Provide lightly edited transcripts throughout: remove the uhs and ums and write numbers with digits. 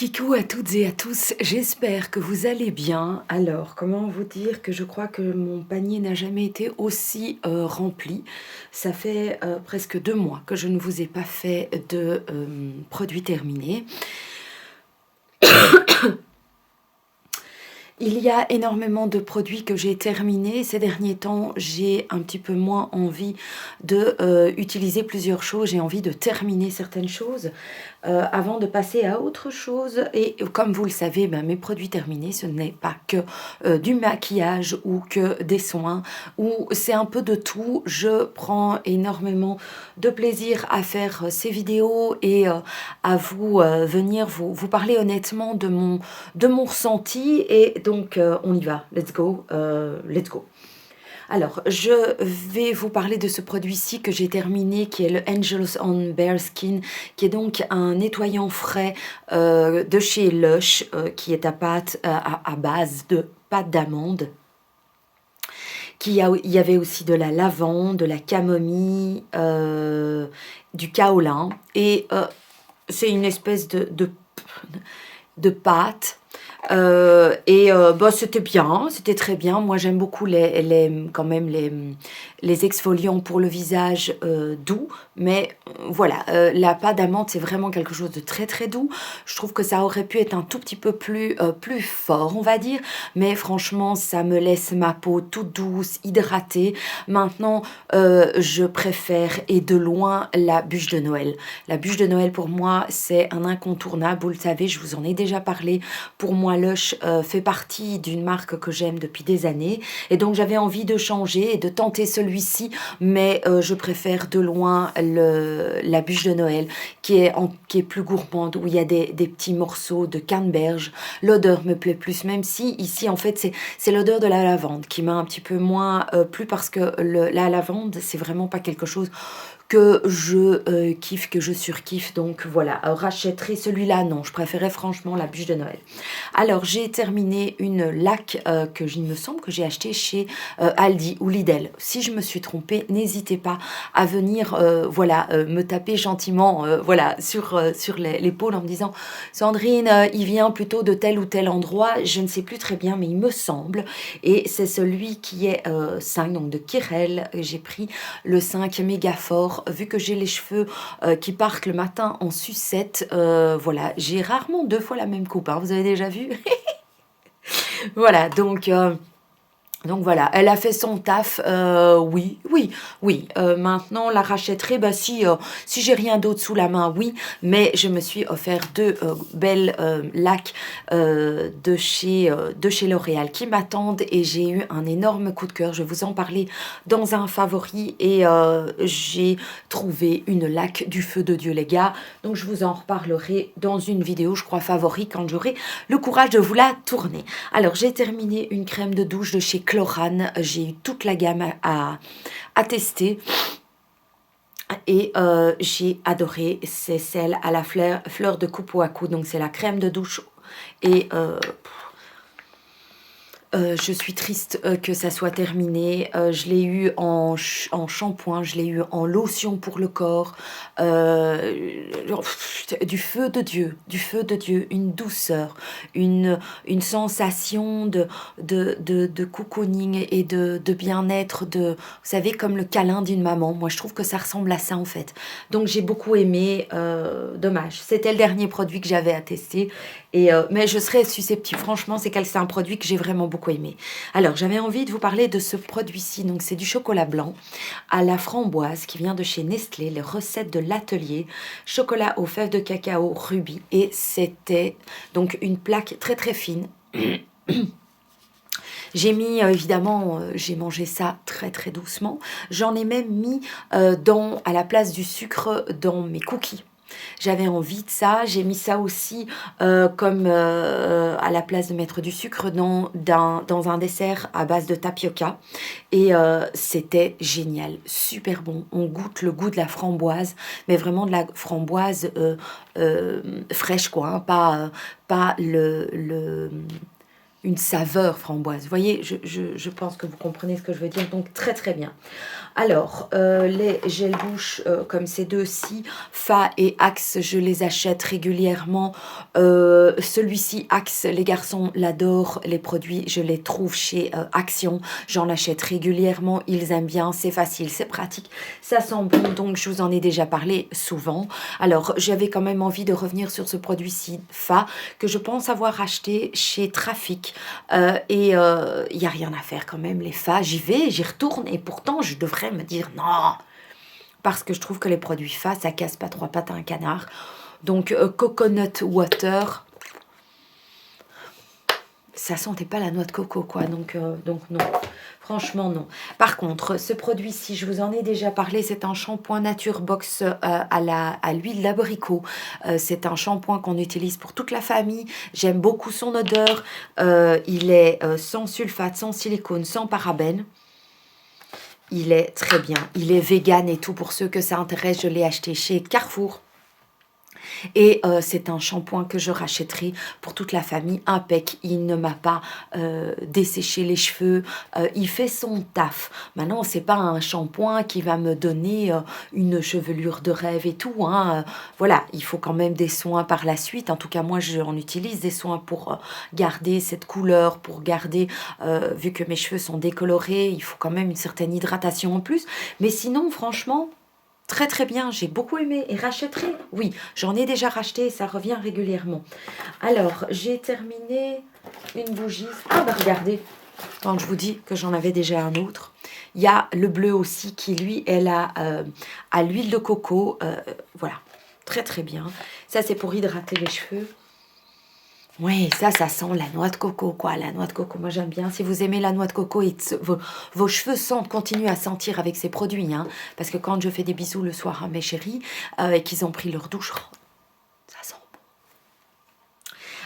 Kikou à toutes et à tous, j'espère que vous allez bien. Alors, comment vous dire que je crois que mon panier n'a jamais été aussi rempli. Ça fait presque 2 mois que je ne vous ai pas fait de produits terminés. Il y a énormément de produits que j'ai terminés. Ces derniers temps, j'ai un petit peu moins envie de utiliser plusieurs choses. J'ai envie de terminer certaines choses avant de passer à autre chose. Et comme vous le savez, ben, mes produits terminés, ce n'est pas que du maquillage ou que des soins, ou c'est un peu de tout. Je prends énormément de plaisir à faire ces vidéos et à vous venir vous parler honnêtement de mon ressenti. Et donc, on y va. Let's go. Let's go. Alors, je vais vous parler de ce produit-ci que j'ai terminé, qui est le Angels on Bare Skin, qui est donc un nettoyant frais de chez Lush, qui est à base de pâte d'amande. Il y avait aussi de la lavande, de la camomille, du kaolin. Et c'est une espèce de pâte. Bah, c'était bien, c'était très bien. Moi, j'aime beaucoup quand même les exfoliants pour le visage doux. Mais voilà, la pâte d'amande, c'est vraiment quelque chose de très très doux. Je trouve que ça aurait pu être un tout petit peu plus fort, on va dire. Mais franchement, ça me laisse ma peau toute douce, hydratée. Maintenant, je préfère et de loin la bûche de Noël. La bûche de Noël, pour moi, c'est un incontournable. Vous le savez, je vous en ai déjà parlé. Pour moi, Lush fait partie d'une marque que j'aime depuis des années. Et donc, j'avais envie de changer et de tenter celui-ci. Mais je préfère de loin la bûche de Noël qui est plus gourmande, où il y a des petits morceaux de canneberge. L'odeur me plaît plus, même si ici, en fait, c'est l'odeur de la lavande qui m'a un petit peu moins plu parce que la lavande, c'est vraiment pas quelque chose que je kiffe, que je surkiffe. Donc voilà, rachèterai celui-là, non, je préférais franchement la bûche de Noël. Alors j'ai terminé une laque que il me semble que j'ai acheté chez Aldi ou Lidl. Si je me suis trompée, n'hésitez pas à venir voilà, me taper gentiment voilà, sur l'épaule en me disant Sandrine, il vient plutôt de tel ou tel endroit, je ne sais plus très bien, mais il me semble. Et c'est celui qui est 5, donc de Kirel. J'ai pris le 5 méga fort. Vu que j'ai les cheveux qui partent le matin en sucette, voilà, j'ai rarement 2 fois la même coupe, hein, vous avez déjà vu. Voilà, donc voilà, elle a fait son taf, oui, oui, oui. Maintenant, la rachèterai, bah si j'ai rien d'autre sous la main, oui. Mais je me suis offert 2 belles lacs de chez L'Oréal qui m'attendent et j'ai eu un énorme coup de cœur. Je vais vous en parler dans un favori et j'ai trouvé une laque du feu de Dieu, les gars. Donc je vous en reparlerai dans une vidéo, je crois favori, quand j'aurai le courage de vous la tourner. Alors, j'ai terminé une crème de douche de chez Chlorane. J'ai eu toute la gamme à tester. Et j'ai adoré. C'est celle à la fleur de Cupuaçu. Donc, c'est la crème de douche. Et je suis triste que ça soit terminé. Je l'ai eu en shampoing, je l'ai eu en lotion pour le corps. Du feu de Dieu, une douceur, une sensation de cocooning et de bien-être, vous savez, comme le câlin d'une maman. Moi, je trouve que ça ressemble à ça en fait. Donc, j'ai beaucoup aimé. Dommage, c'était le dernier produit que j'avais à tester. Mais je serais susceptible. Franchement, c'est un produit que j'ai vraiment beaucoup aimé. Alors, j'avais envie de vous parler de ce produit-ci. Donc, c'est du chocolat blanc à la framboise qui vient de chez Nestlé, les recettes de l'atelier. Chocolat aux fèves de cacao rubis. Et c'était donc une plaque très très fine. J'ai mis, évidemment, j'ai mangé ça très très doucement. J'en ai même mis à la place du sucre dans mes cookies. J'avais envie de ça, j'ai mis ça aussi comme à la place de mettre du sucre dans un dessert à base de tapioca. Et c'était génial, super bon. On goûte le goût de la framboise, mais vraiment de la framboise fraîche, quoi. Hein, pas une saveur framboise. Vous voyez, je pense que vous comprenez ce que je veux dire. Donc, très très bien. Alors, les gels bouche, comme ces deux-ci, Fa et Axe, je les achète régulièrement. Celui-ci, Axe, les garçons l'adorent. Les produits, je les trouve chez Action. J'en achète régulièrement. Ils aiment bien. C'est facile, c'est pratique. Ça sent bon, donc je vous en ai déjà parlé souvent. Alors, j'avais quand même envie de revenir sur ce produit-ci, Fa, que je pense avoir acheté chez Trafic. Il n'y a rien à faire quand même, les Fa. J'y vais, j'y retourne, et pourtant, je devrais me dire non, parce que je trouve que les produits Fa, ça casse pas trois pattes à un canard. Donc coconut water, ça sentait pas la noix de coco, quoi. Donc non, franchement non. Par contre, ce produit-ci, je vous en ai déjà parlé, c'est un shampoing Nature Box à l'huile d'abricot. C'est un shampoing qu'on utilise pour toute la famille. J'aime beaucoup son odeur. Il est sans sulfate, sans silicone, sans parabènes. Il est très bien. Il est vegan et tout. Pour ceux que ça intéresse, je l'ai acheté chez Carrefour. Et c'est un shampoing que je rachèterai pour toute la famille. Impec. Il ne m'a pas desséché les cheveux. Il fait son taf. Maintenant, c'est pas un shampoing qui va me donner une chevelure de rêve et tout. Hein. Voilà, il faut quand même des soins par la suite. En tout cas, moi, j'en utilise des soins pour garder cette couleur, pour garder, vu que mes cheveux sont décolorés, il faut quand même une certaine hydratation en plus. Mais sinon, franchement... Très très bien, j'ai beaucoup aimé et rachèterai. Oui, j'en ai déjà racheté et ça revient régulièrement. Alors, j'ai terminé une bougie. Ah bah regardez, quand je vous dis que j'en avais déjà un autre. Il y a le bleu aussi qui lui est là à l'huile de coco. Voilà, très très bien. Ça c'est pour hydrater les cheveux. Oui, ça sent la noix de coco, quoi. La noix de coco, moi j'aime bien. Si vous aimez la noix de coco et vos cheveux sentent, continuent à sentir avec ces produits, hein. Parce que quand je fais des bisous le soir à mes chéris et qu'ils ont pris leur douche, oh, ça sent bon.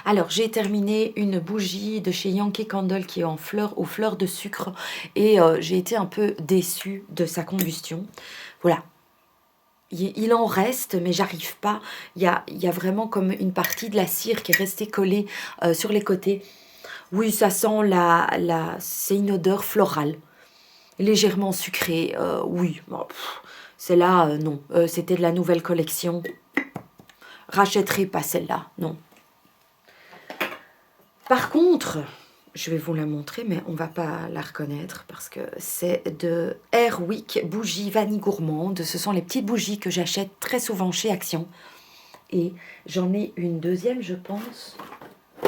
Alors, j'ai terminé une bougie de chez Yankee Candle qui est aux fleurs de sucre. Et j'ai été un peu déçue de sa combustion. Voilà. Il en reste, mais j'arrive pas. Il y a vraiment comme une partie de la cire qui est restée collée sur les côtés. Oui, ça sent c'est une odeur florale, légèrement sucrée. Oui, bon, celle-là, non. C'était de la nouvelle collection. Rachèterai pas celle-là, non. Par contre... Je vais vous la montrer, mais on ne va pas la reconnaître parce que c'est de Airwick Bougie Vanille Gourmande. Ce sont les petites bougies que j'achète très souvent chez Action. Et j'en ai une deuxième, je pense. Oh,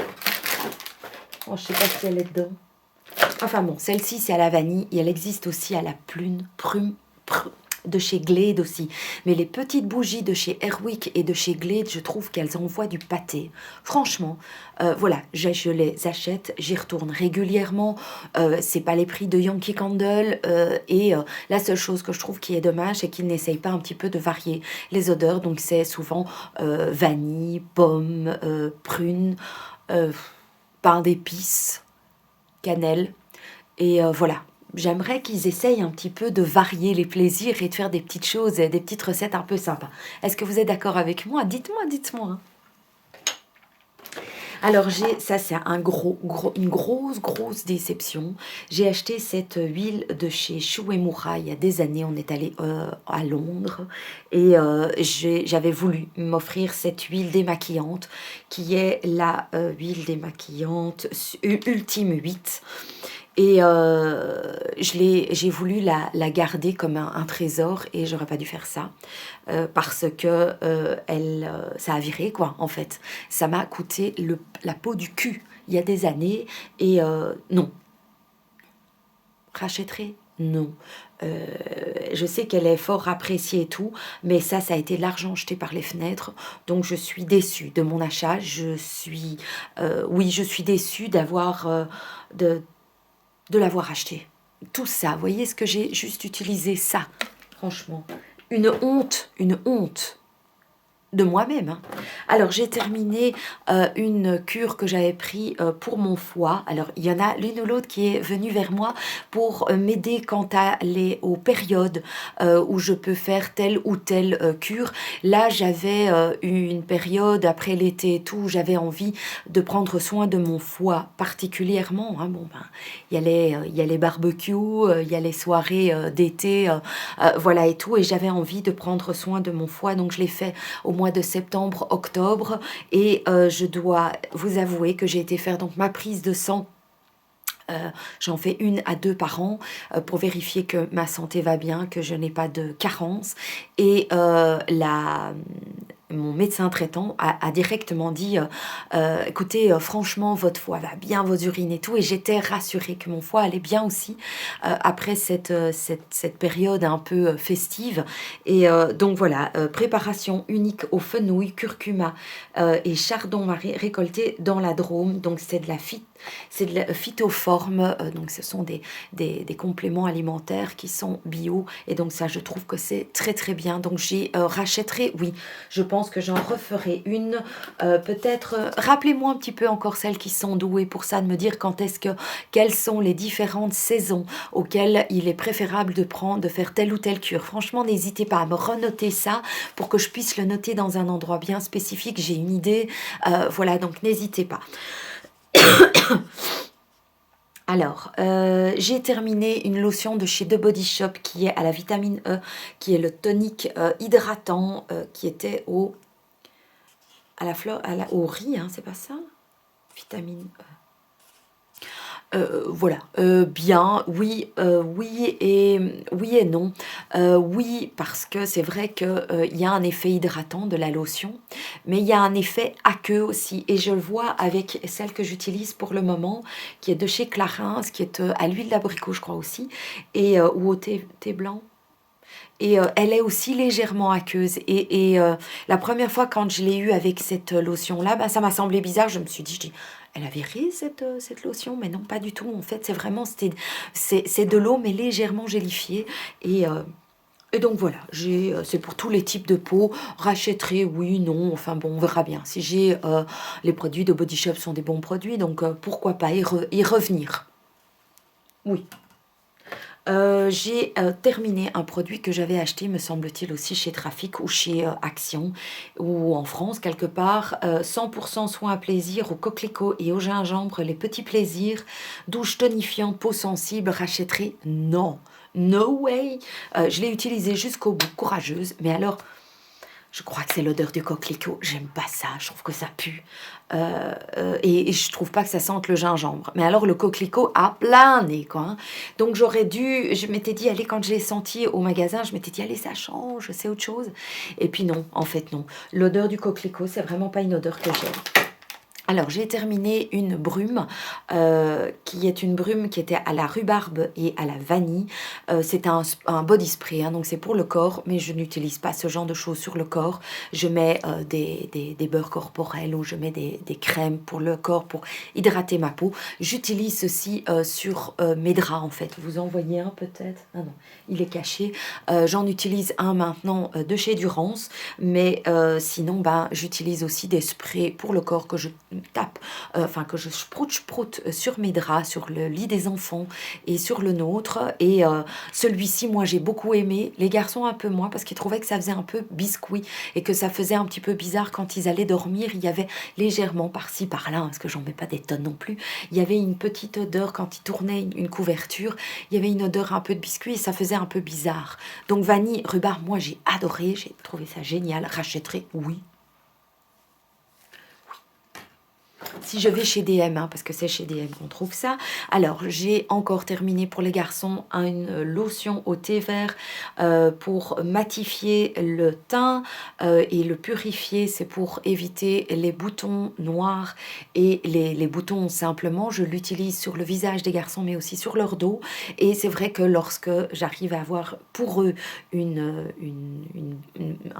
je ne sais pas si elle est dedans. Enfin bon, celle-ci, c'est à la vanille. Et elle existe aussi à la prume de chez Glade aussi. Mais les petites bougies de chez Airwick et de chez Glade, je trouve qu'elles envoient du pâté. Franchement, voilà, je les achète, j'y retourne régulièrement. C'est pas les prix de Yankee Candle. La seule chose que je trouve qui est dommage, c'est qu'ils n'essayent pas un petit peu de varier les odeurs. Donc c'est souvent vanille, pomme, prune, pain d'épices, cannelle. Et voilà. J'aimerais qu'ils essayent un petit peu de varier les plaisirs et de faire des petites choses, des petites recettes un peu sympas. Est-ce que vous êtes d'accord avec moi? Dites-moi, dites-moi. Hein. Alors, ça c'est une grosse déception. J'ai acheté cette huile de chez Shuemura il y a des années. On est allé à Londres et j'avais voulu m'offrir cette huile démaquillante qui est la huile démaquillante Ultime 8. Et j'ai voulu la garder comme un trésor et j'aurais pas dû faire ça parce que ça a viré quoi en fait. Ça m'a coûté la peau du cul il y a des années et non. Rachèterai? Non. Je sais qu'elle est fort appréciée et tout, mais ça a été de l'argent jeté par les fenêtres, donc je suis déçue de mon achat. Je suis déçue d'avoir de l'avoir acheté. Tout ça, vous voyez ce que j'ai juste utilisé ça, franchement. Une honte, une honte. de moi-même, hein. Alors, j'ai terminé une cure que j'avais pris pour mon foie. Alors, il y en a l'une ou l'autre qui est venue vers moi pour m'aider quant à aux périodes où je peux faire telle ou telle cure. Là, j'avais eu une période après l'été et tout, où j'avais envie de prendre soin de mon foie particulièrement, hein. Bon, ben, il y a les barbecues, il y a les soirées d'été, voilà et tout. Et j'avais envie de prendre soin de mon foie, donc je l'ai fait au mois de septembre, octobre. Et je dois vous avouer que j'ai été faire donc ma prise de sang. J'en fais 1 à 2 par an pour vérifier que ma santé va bien, que je n'ai pas de carence. Et mon médecin traitant a directement dit écoutez, franchement, votre foie va bien, vos urines et tout. Et j'étais rassurée que mon foie allait bien aussi après cette période un peu festive. Et donc voilà, préparation unique au fenouil, curcuma et chardon récolté dans la Drôme. Donc c'est de la phytoforme, donc ce sont des compléments alimentaires qui sont bio, et donc ça je trouve que c'est très très bien. Donc j'y rachèterai, oui, je pense que j'en referai une, peut-être, rappelez-moi un petit peu encore celles qui sont douées pour ça, de me dire quelles sont les différentes saisons auxquelles il est préférable de faire telle ou telle cure. Franchement, n'hésitez pas à me renoter ça pour que je puisse le noter dans un endroit bien spécifique, j'ai une idée, voilà, donc n'hésitez pas. Alors, j'ai terminé une lotion de chez The Body Shop qui est à la vitamine E, qui est le tonique hydratant, qui était au riz, hein, c'est pas ça? Vitamine E. Voilà, bien, oui, oui et non. Oui, parce que c'est vrai qu'il y a un effet hydratant de la lotion, mais il y a un effet aqueux aussi. Et je le vois avec celle que j'utilise pour le moment, qui est de chez Clarins, qui est à l'huile d'abricot, je crois aussi, et ou au thé blanc. Et elle est aussi légèrement aqueuse. Et la première fois quand je l'ai eue avec cette lotion-là, bah, ça m'a semblé bizarre. Je me suis dit, elle avait ri cette lotion, mais non, pas du tout. En fait, c'est vraiment, c'est de l'eau, mais légèrement gélifiée. Et donc voilà, c'est pour tous les types de peau. Rachèterai, oui, non, enfin bon, on verra bien. Si les produits de Body Shop sont des bons produits, donc pourquoi pas y revenir. Oui. J'ai terminé un produit que j'avais acheté, me semble-t-il, aussi chez Trafic ou chez Action, ou en France, quelque part. 100% soin à plaisir au coquelicot et au gingembre, les petits plaisirs. Douche tonifiante, peau sensible, rachèterai? Non. No way. Je l'ai utilisé jusqu'au bout, courageuse. Mais alors, je crois que c'est l'odeur du coquelicot. J'aime pas ça, je trouve que ça pue. Et je trouve pas que ça sente le gingembre. Mais alors le coquelicot a plein nez, quoi, hein. Donc je m'étais dit, allez, quand je l'ai senti au magasin, je m'étais dit, allez, ça change, c'est autre chose. Et puis non, en fait non. L'odeur du coquelicot, c'est vraiment pas une odeur que j'aime. Alors, j'ai terminé une brume, qui est une brume qui était à la rhubarbe et à la vanille. C'est un body spray, hein, donc c'est pour le corps, mais je n'utilise pas ce genre de choses sur le corps. Je mets des beurres corporels, ou je mets des crèmes pour le corps, pour hydrater ma peau. J'utilise ceci sur mes draps, en fait. Vous en voyez un peut-être? Ah non, il est caché. J'en utilise un maintenant de chez Durance, mais sinon, ben, j'utilise aussi des sprays pour le corps que je tape, enfin que je sproute sur mes draps, sur le lit des enfants et sur le nôtre. Et celui-ci, moi j'ai beaucoup aimé, les garçons un peu moins, parce qu'ils trouvaient que ça faisait un peu biscuit et que ça faisait un petit peu bizarre quand ils allaient dormir. Il y avait légèrement par-ci par-là, hein, parce que j'en mets pas des tonnes non plus, il y avait une petite odeur quand ils tournaient une couverture, il y avait une odeur un peu de biscuit et ça faisait un peu bizarre. Donc vanille, rhubarbe, moi j'ai adoré, j'ai trouvé ça génial. Rachèterai, oui. Si je vais chez DM, hein, parce que c'est chez DM qu'on trouve ça. Alors, j'ai encore terminé pour les garçons une lotion au thé vert pour matifier le teint et le purifier. C'est pour éviter les boutons noirs et les boutons simplement. Je l'utilise sur le visage des garçons, mais aussi sur leur dos. Et c'est vrai que lorsque j'arrive à avoir pour eux un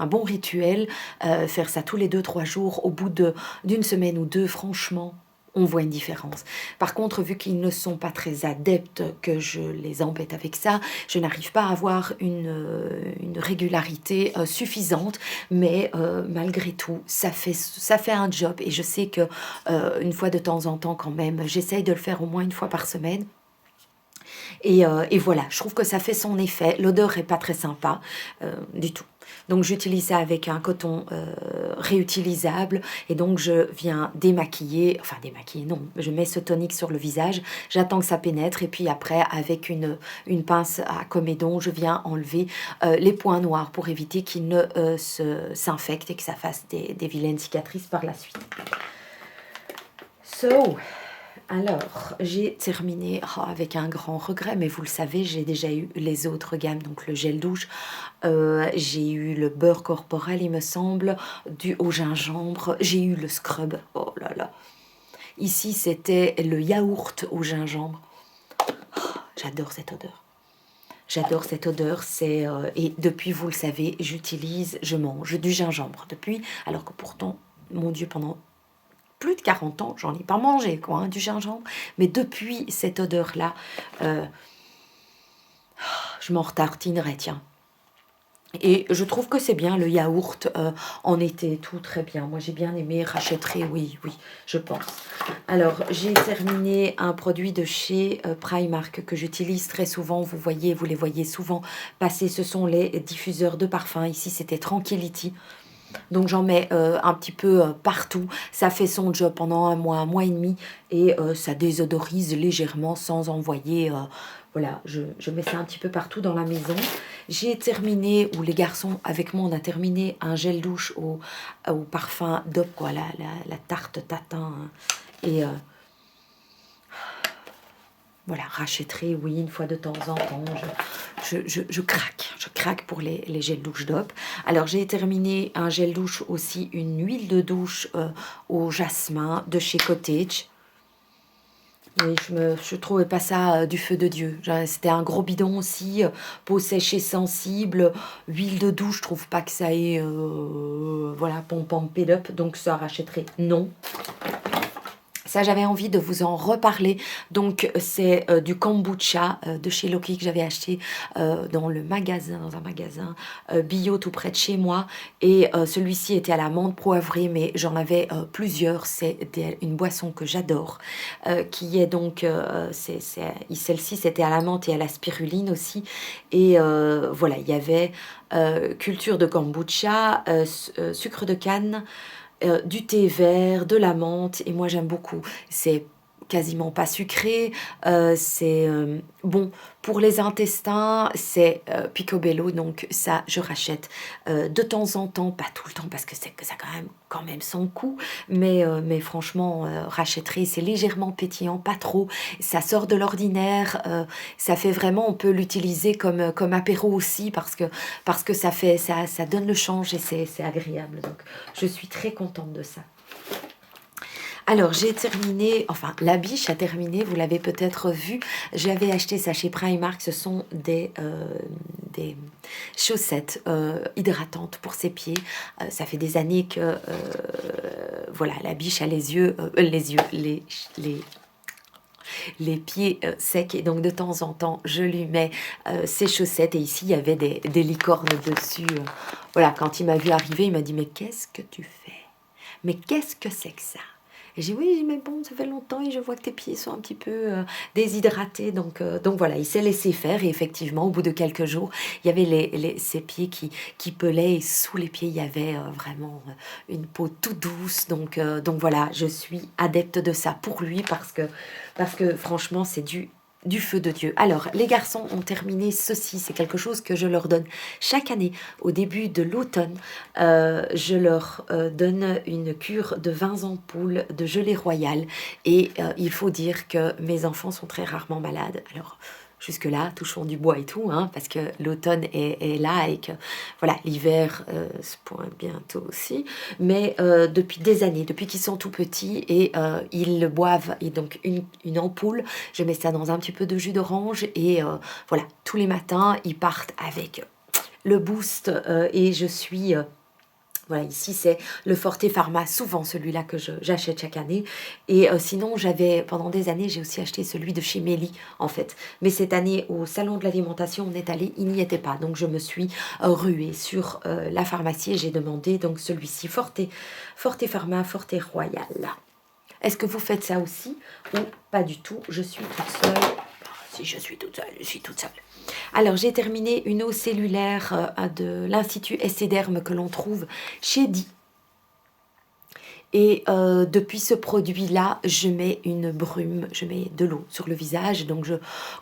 bon rituel, faire ça tous les 2-3 jours, au bout d'une semaine ou deux, franchement, on voit une différence. Par contre, vu qu'ils ne sont pas très adeptes, que je les embête avec ça, je n'arrive pas à avoir une régularité suffisante, mais malgré tout, ça fait un job et je sais que une fois de temps en temps quand même, j'essaye de le faire au moins une fois par semaine. Et voilà, je trouve que ça fait son effet. L'odeur n'est pas très sympa du tout. Donc j'utilise ça avec un coton réutilisable et donc je viens démaquiller, enfin démaquiller non, je mets ce tonique sur le visage, j'attends que ça pénètre et puis après avec une pince à comédon, je viens enlever les points noirs pour éviter qu'ils ne s'infectent et que ça fasse des vilaines cicatrices par la suite. So, alors, j'ai terminé avec un grand regret, mais vous le savez, j'ai déjà eu les autres gammes, donc le gel douche, j'ai eu le beurre corporel, il me semble, au gingembre, j'ai eu le scrub, oh là là. Ici, c'était le yaourt au gingembre. Oh, j'adore cette odeur. J'adore cette odeur, et depuis, vous le savez, je mange du gingembre depuis, alors que pourtant, mon Dieu, pendant plus de 40 ans, j'en ai pas mangé, quoi, hein, du gingembre. Mais depuis cette odeur-là, je m'en retartinerai, tiens. Et je trouve que c'est bien, le yaourt en été, tout très bien. Moi, j'ai bien aimé, rachèterai, oui, je pense. Alors, j'ai terminé un produit de chez Primark que j'utilise très souvent. Vous les voyez souvent passer. Ce sont les diffuseurs de parfum. Ici, c'était Tranquility. Donc j'en mets un petit peu partout, ça fait son job pendant un mois et demi et ça désodorise légèrement sans envoyer, voilà, je mets ça un petit peu partout dans la maison. J'ai terminé, ou les garçons avec moi on a terminé un gel douche au parfum DOP, quoi, la tarte tatin, hein. Et voilà, rachèterai, oui, une fois de temps en temps, je craque pour les gels douche DOP. Alors, j'ai terminé un gel douche aussi, une huile de douche au jasmin de chez Cottage. Oui, je trouvais pas ça du feu de Dieu. C'était un gros bidon aussi, peau sèche et sensible, huile de douche, je trouve pas que ça ait, voilà, pom-pom, up, donc ça rachèterait, non. Ça, j'avais envie de vous en reparler. Donc, c'est du kombucha de chez Loki que j'avais acheté dans un magasin bio tout près de chez moi. Et celui-ci était à la menthe poivrée, mais j'en avais plusieurs. C'est une boisson que j'adore, qui est donc, celle-ci, c'était à la menthe et à la spiruline aussi. Et voilà, il y avait culture de kombucha, sucre de canne, du thé vert, de la menthe, et moi j'aime beaucoup. C'est quasiment pas sucré, c'est bon pour les intestins, c'est picobello, donc ça je rachète de temps en temps, pas tout le temps parce que ça a quand même son coût, mais franchement rachèterai, c'est légèrement pétillant, pas trop, ça sort de l'ordinaire, ça fait vraiment, on peut l'utiliser comme apéro aussi parce que ça donne le change et c'est agréable, donc je suis très contente de ça. Alors, j'ai terminé, enfin, la biche a terminé, vous l'avez peut-être vu. J'avais acheté ça chez Primark. Ce sont des chaussettes hydratantes pour ses pieds. Ça fait des années que, voilà, la biche a les pieds secs. Et donc, de temps en temps, je lui mets ses chaussettes. Et ici, il y avait des licornes dessus. Voilà, quand il m'a vu arriver, il m'a dit « Mais qu'est-ce que tu fais? Mais qu'est-ce que c'est que ça ?» Et j'ai dit oui, mais bon, ça fait longtemps et je vois que tes pieds sont un petit peu déshydratés. Donc voilà, il s'est laissé faire. Et effectivement, au bout de quelques jours, il y avait ces pieds qui pelaient. Et sous les pieds, il y avait vraiment une peau toute douce. Donc voilà, je suis adepte de ça pour lui parce que franchement, c'est du feu de Dieu. Alors, les garçons ont terminé ceci. C'est quelque chose que je leur donne chaque année au début de l'automne. Je leur donne une cure de 20 ampoules de gelée royale. Et il faut dire que mes enfants sont très rarement malades. Alors, jusque-là, touchons du bois et tout, hein, parce que l'automne est là et que voilà, l'hiver se pointe bientôt aussi. Mais depuis des années, depuis qu'ils sont tout petits, et ils le boivent, et donc une ampoule, je mets ça dans un petit peu de jus d'orange, et voilà, tous les matins, ils partent avec le boost, et je suis Voilà, ici c'est le Forte Pharma, souvent celui-là que j'achète chaque année. Et sinon, pendant des années, j'ai aussi acheté celui de chez Méli, en fait. Mais cette année, au salon de l'alimentation, on est allé, il n'y était pas. Donc je me suis ruée sur la pharmacie et j'ai demandé donc celui-ci, Forte Pharma, Forte Royal. Est-ce que vous faites ça aussi ou pas du tout? Je suis toute seule. Si je suis toute seule, je suis toute seule. Alors, j'ai terminé une eau cellulaire de l'Institut Esséderme que l'on trouve chez Di. Et depuis ce produit-là, je mets une brume, je mets de l'eau sur le visage. Donc je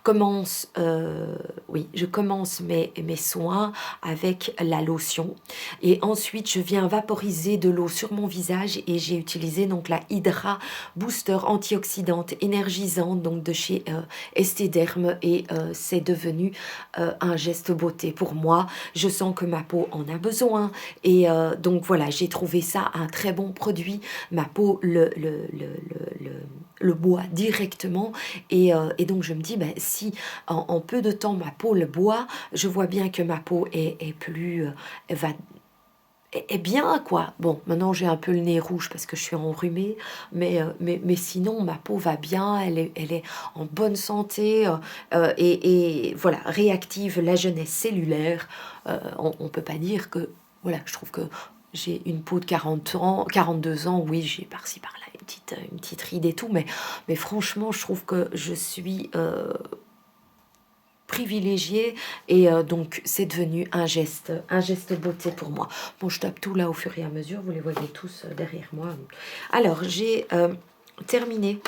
commence, je commence mes soins avec la lotion. Et ensuite, je viens vaporiser de l'eau sur mon visage et j'ai utilisé donc la Hydra Booster antioxydante énergisante donc de chez Estéderme et c'est devenu un geste beauté pour moi. Je sens que ma peau en a besoin et donc voilà, j'ai trouvé ça un très bon produit. Ma peau le boit directement et donc je me dis ben, si en peu de temps ma peau le boit, je vois bien que ma peau est plus est bien quoi. Bon, maintenant j'ai un peu le nez rouge parce que je suis enrhumée, mais sinon ma peau va bien, elle est en bonne santé et voilà, réactive la jeunesse cellulaire. On ne peut pas dire que, voilà, je trouve que j'ai une peau de 40 ans, 42 ans, oui, j'ai par-ci par-là une petite ride et tout, mais franchement, je trouve que je suis privilégiée et donc c'est devenu un geste beauté pour moi. Bon, je tape tout là au fur et à mesure, vous les voyez tous derrière moi. Alors, j'ai terminé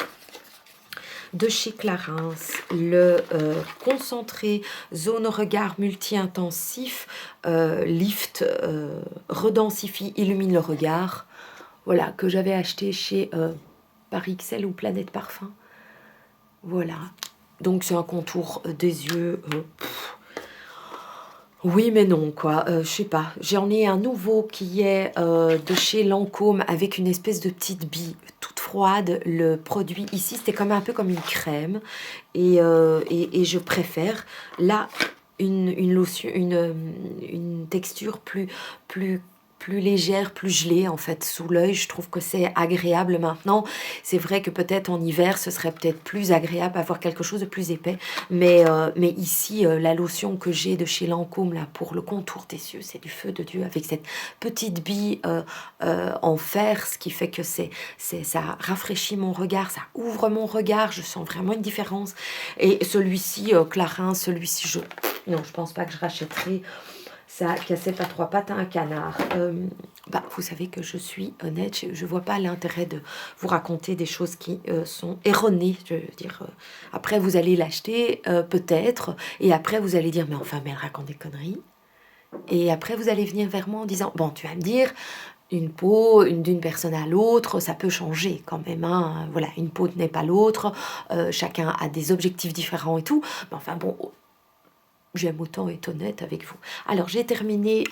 de chez Clarins, le concentré zone regard multi-intensif, lift, redensifie, illumine le regard. Voilà, que j'avais acheté chez Paris XL ou Planète Parfum. Voilà. Donc c'est un contour des yeux. Oui mais non quoi, je sais pas. J'en ai un nouveau qui est de chez Lancôme avec une espèce de petite bille toute froide. Le produit ici c'était comme un peu comme une crème et je préfère là une lotion, une texture plus légère, plus gelée en fait sous l'œil. Je trouve que c'est agréable maintenant. C'est vrai que peut-être en hiver ce serait peut-être plus agréable d'avoir quelque chose de plus épais, mais ici la lotion que j'ai de chez Lancôme là pour le contour des yeux, c'est du feu de Dieu avec cette petite bille en fer, ce qui fait que ça rafraîchit mon regard, ça ouvre mon regard, je sens vraiment une différence. Et celui-ci Clarins, celui-ci non, je pense pas que je rachèterai. Ça, cassette à trois pattes à un canard. Vous savez que je suis honnête, je ne vois pas l'intérêt de vous raconter des choses qui sont erronées. Je veux dire, après, vous allez l'acheter, peut-être, et après, vous allez dire, mais enfin, mais elle raconte des conneries. Et après, vous allez venir vers moi en disant, bon, tu vas me dire, une peau, d'une personne à l'autre, ça peut changer quand même. Hein. Voilà, une peau n'est pas l'autre, chacun a des objectifs différents et tout. Mais enfin, bon... J'aime autant être honnête avec vous. Alors, j'ai terminé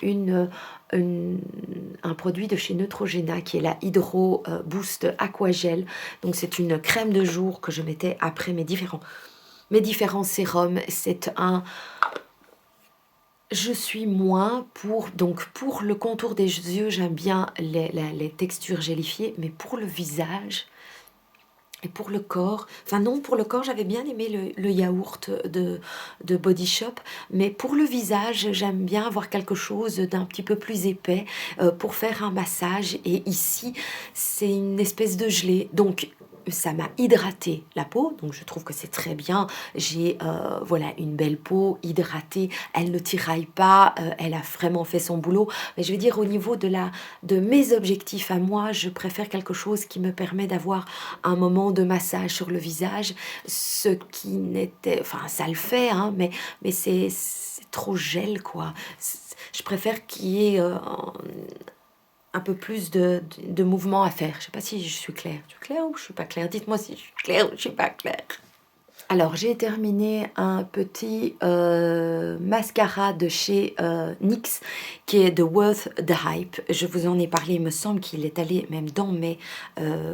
un produit de chez Neutrogena qui est la Hydro Boost Aquagel. Donc, c'est une crème de jour que je mettais après mes différents sérums. C'est un... Je suis moins pour... Donc, pour le contour des yeux, j'aime bien les textures gélifiées. Mais pour le visage... Et pour le corps, enfin non, pour le corps, j'avais bien aimé le yaourt de Body Shop, mais pour le visage, j'aime bien avoir quelque chose d'un petit peu plus épais pour faire un massage. Et ici, c'est une espèce de gelée. Donc, ça m'a hydraté la peau, donc je trouve que c'est très bien. J'ai voilà, une belle peau hydratée, elle ne tiraille pas, elle a vraiment fait son boulot. Mais je veux dire, au niveau de mes objectifs à moi, je préfère quelque chose qui me permet d'avoir un moment de massage sur le visage, ce qui n'était... Enfin, ça le fait, hein, mais c'est trop gel, quoi. Je préfère qu'il y ait... un peu plus de mouvement à faire. Je ne sais pas si je suis claire. Je suis claire ou je ne suis pas claire? Dites-moi si je suis claire ou je ne suis pas claire. Alors, j'ai terminé un petit mascara de chez NYX qui est The Worth the Hype. Je vous en ai parlé, il me semble qu'il est allé même dans mes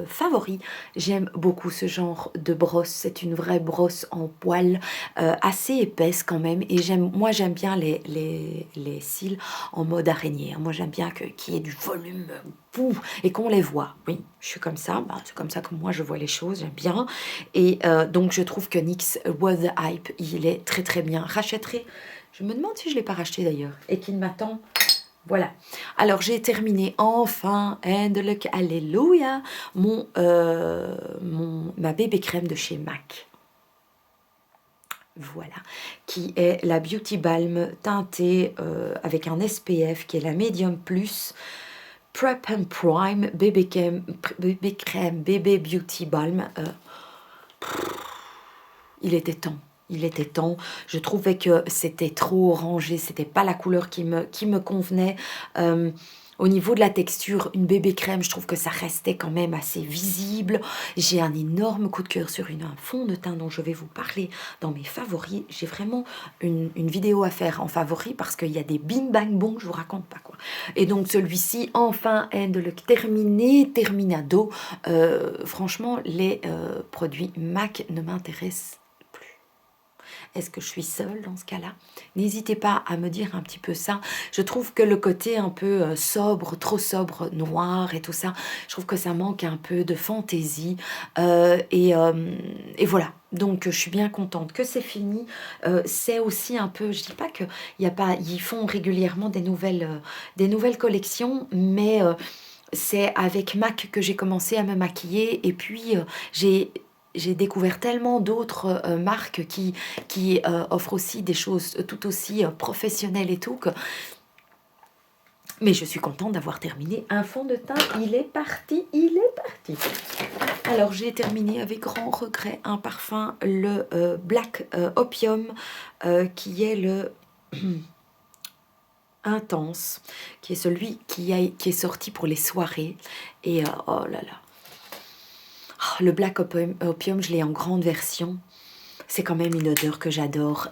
favoris. J'aime beaucoup ce genre de brosse. C'est une vraie brosse en poil, assez épaisse quand même. Et moi, j'aime bien les cils en mode araignée, hein. Moi, j'aime bien qu'il y ait du volume et qu'on les voit. Oui, je suis comme ça. Bah, c'est comme ça que moi, je vois les choses. J'aime bien. Et donc, je trouve que NYX Was the Hype, il est très très bien. Rachèterai, je me demande si je ne l'ai pas racheté d'ailleurs, et qu'il m'attend. Voilà. Alors, j'ai terminé enfin, and look, alléluia, ma bébé crème de chez MAC. Voilà, qui est la Beauty Balm teintée avec un SPF qui est la Medium Plus Prep and Prime bébé Beauty Balm. Il était temps. Il était temps. Je trouvais que c'était trop orangé. C'était pas la couleur qui me convenait. Au niveau de la texture, une bébé crème, je trouve que ça restait quand même assez visible. J'ai un énorme coup de cœur sur un fond de teint dont je vais vous parler dans mes favoris. J'ai vraiment une vidéo à faire en favoris parce qu'il y a des bing bang bong, je vous raconte pas quoi. Et donc celui-ci, enfin, est de le terminer, terminado. Franchement, les produits MAC ne m'intéressent. Est-ce que je suis seule dans ce cas-là? N'hésitez pas à me dire un petit peu ça. Je trouve que le côté un peu sobre, trop sobre, noir et tout ça, je trouve que ça manque un peu de fantaisie. Et voilà. Donc, je suis bien contente que c'est fini. C'est aussi un peu, je dis pas qu'il y a pas, ils font régulièrement des nouvelles collections, mais c'est avec MAC que j'ai commencé à me maquiller. Et puis, j'ai découvert tellement d'autres marques qui offrent aussi des choses tout aussi professionnelles et tout que... Mais je suis contente d'avoir terminé un fond de teint. Il est parti, il est parti. Alors, j'ai terminé avec grand regret un parfum, le Black Opium, qui est le... intense, qui est celui qui est sorti pour les soirées. Et oh là là. Oh, le Black Opium, je l'ai en grande version. C'est quand même une odeur que j'adore.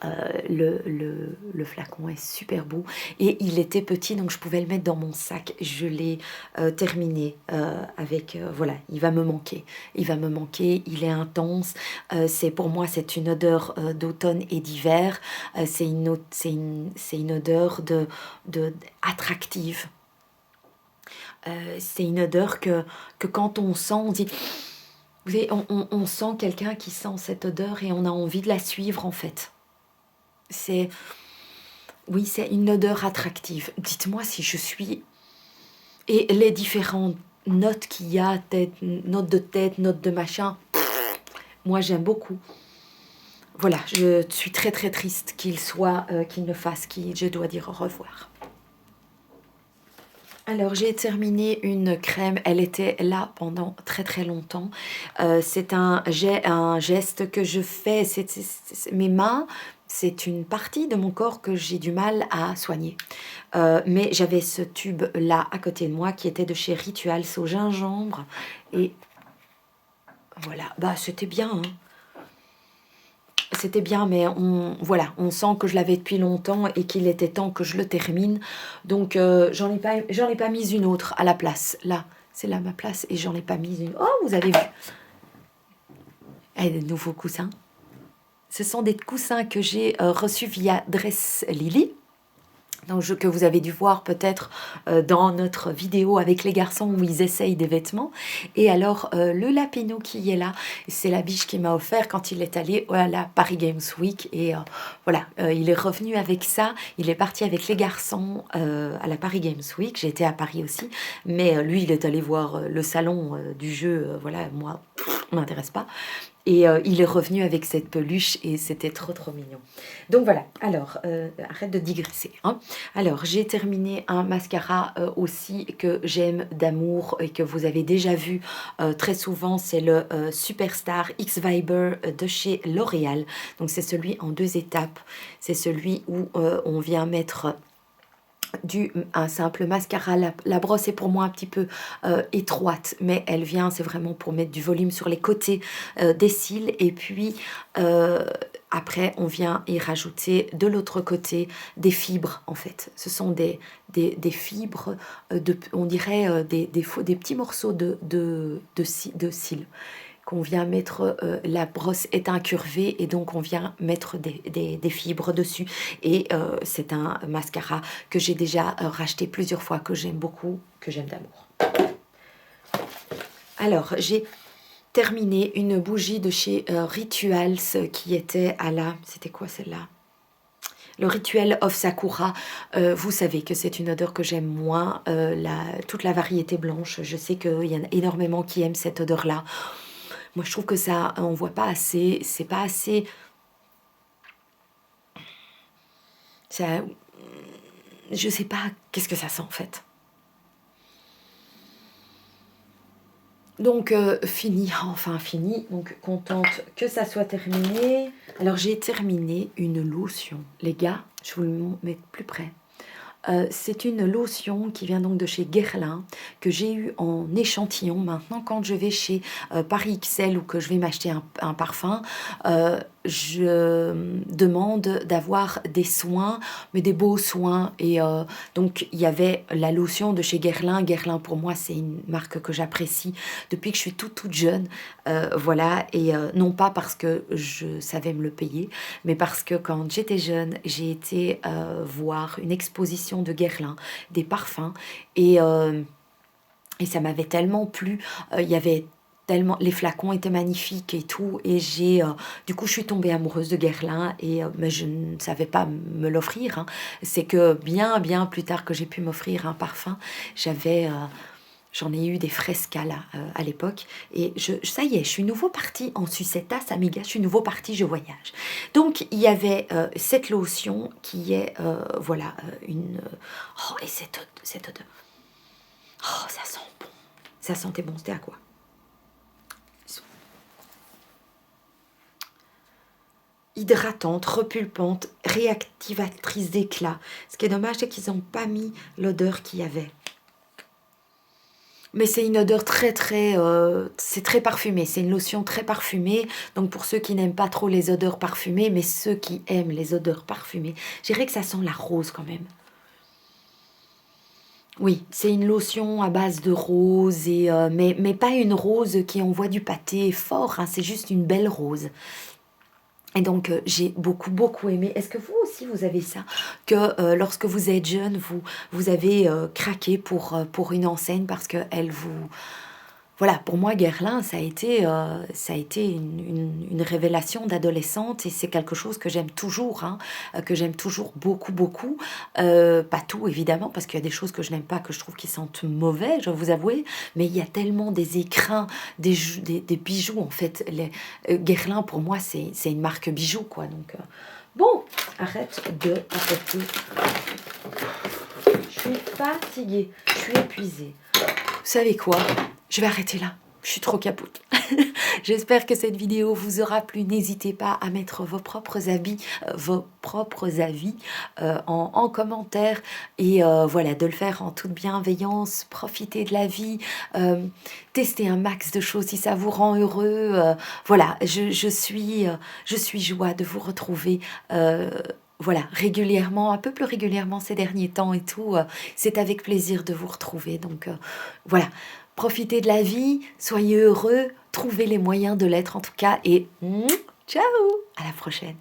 Le flacon est super beau. Et il était petit, donc je pouvais le mettre dans mon sac. Je l'ai terminé avec... voilà, il va me manquer. Il va me manquer, il est intense. Pour moi, c'est une odeur d'automne et d'hiver. C'est une odeur attractive. C'est une odeur que quand on sent, on dit... Vous savez, on sent quelqu'un qui sent cette odeur et on a envie de la suivre en fait. Oui, c'est une odeur attractive. Dites-moi si je suis... Et les différentes notes qu'il y a, notes de tête, notes de machin, moi j'aime beaucoup. Voilà, je suis très très triste qu'il ne fasse, je dois dire au revoir. Alors, j'ai terminé une crème, elle était là pendant très très longtemps. C'est un geste que je fais, mes mains, c'est une partie de mon corps que j'ai du mal à soigner. Mais j'avais ce tube là à côté de moi qui était de chez Rituals au gingembre. Et voilà, bah c'était bien, hein. C'était bien, mais voilà, on sent que je l'avais depuis longtemps et qu'il était temps que je le termine. Donc, j'en ai pas mis une autre à la place. Là, c'est là ma place et j'en ai pas mis une. Oh, vous avez vu. Et de nouveaux coussins. Ce sont des coussins que j'ai reçus via Dress Lily. Donc, que vous avez dû voir peut-être dans notre vidéo avec les garçons où ils essayent des vêtements. Et alors, le lapinou qui est là, c'est la biche qui m'a offert quand il est allé à la Paris Games Week. Et voilà, il est revenu avec ça. Il est parti avec les garçons à la Paris Games Week. J'ai été à Paris aussi. Mais lui, il est allé voir le salon du jeu. Voilà, moi, ça m'intéresse pas. Et il est revenu avec cette peluche et c'était trop trop mignon. Donc voilà, alors arrête de digresser, hein. Alors j'ai terminé un mascara aussi que j'aime d'amour et que vous avez déjà vu très souvent. C'est le Superstar X Viber de chez L'Oréal. Donc c'est celui en 2 étapes. C'est celui où on vient mettre un simple mascara. La brosse est pour moi un petit peu étroite, mais elle vient, c'est vraiment pour mettre du volume sur les côtés des cils. Et puis après, on vient y rajouter de l'autre côté des fibres en fait. Ce sont des fibres, on dirait des petits morceaux de cils qu'on vient mettre, la brosse est incurvée et donc on vient mettre des fibres dessus. Et c'est un mascara que j'ai déjà racheté plusieurs fois, que j'aime beaucoup, que j'aime d'amour. Alors, j'ai terminé une bougie de chez Rituals qui était à la... C'était quoi celle-là? Le Rituel of Sakura. Vous savez que c'est une odeur que j'aime moins, toute la variété blanche. Je sais qu'il y en a énormément qui aiment cette odeur-là. Moi, je trouve que ça, on voit pas assez, c'est pas assez... Ça, je sais pas qu'est-ce que ça sent en fait. Donc, fini, enfin fini, donc contente que ça soit terminé. Alors, j'ai terminé une lotion. Les gars, je vous le mets plus près. C'est une lotion qui vient donc de chez Guerlain, que j'ai eu en échantillon. Maintenant, quand je vais chez Paris XL ou que je vais m'acheter un parfum, je demande d'avoir des soins, mais des beaux soins. Et donc, il y avait la lotion de chez Guerlain. Guerlain, pour moi, c'est une marque que j'apprécie depuis que je suis toute jeune. Voilà, et non pas parce que je savais me le payer, mais parce que quand j'étais jeune, j'ai été voir une exposition de Guerlain, des parfums, et ça m'avait tellement plu. Il y avait tellement, les flacons étaient magnifiques et tout, et du coup je suis tombée amoureuse de Guerlain, et mais je ne savais pas me l'offrir, hein. C'est que bien plus tard que j'ai pu m'offrir un parfum. J'en ai eu des frescas là, à l'époque, et ça y est, je suis nouveau partie en sucette, amiga, je suis nouveau partie, je voyage. Donc il y avait cette lotion qui est, voilà, oh, et cette odeur, oh, ça sent bon, ça sentait bon, c'était à quoi? Hydratante, repulpante, réactivatrice d'éclat. Ce qui est dommage, c'est qu'ils n'ont pas mis l'odeur qu'il y avait. Mais c'est une odeur c'est très parfumé, c'est une lotion très parfumée. Donc pour ceux qui n'aiment pas trop les odeurs parfumées, mais ceux qui aiment les odeurs parfumées, je dirais que ça sent la rose quand même. Oui, c'est une lotion à base de rose, mais pas une rose qui envoie du pâté fort, hein, c'est juste une belle rose. Et donc, j'ai beaucoup aimé. Est-ce que vous aussi, vous avez ça? Que lorsque vous êtes jeune, vous avez craqué pour une enseigne parce qu'elle vous... Voilà, pour moi, Guerlain, ça a été une révélation d'adolescente, et c'est quelque chose que j'aime toujours, hein, que j'aime toujours beaucoup. Pas tout, évidemment, parce qu'il y a des choses que je n'aime pas, que je trouve qui sentent mauvais, je vais vous avouer, mais il y a tellement des écrins, des bijoux, en fait. Guerlain, pour moi, c'est une marque bijoux, quoi. Donc, bon, arrête de papoter. Je suis fatiguée, je suis épuisée. Vous savez quoi? Je vais arrêter là. Je suis trop capote. J'espère que cette vidéo vous aura plu. N'hésitez pas à mettre vos propres avis en commentaire. Et voilà, de le faire en toute bienveillance. Profitez de la vie. Testez un max de choses si ça vous rend heureux. Voilà, je suis joie de vous retrouver. Voilà, régulièrement, un peu plus régulièrement ces derniers temps et tout. C'est avec plaisir de vous retrouver. Donc voilà, profitez de la vie, soyez heureux, trouvez les moyens de l'être en tout cas. Et ciao, à la prochaine.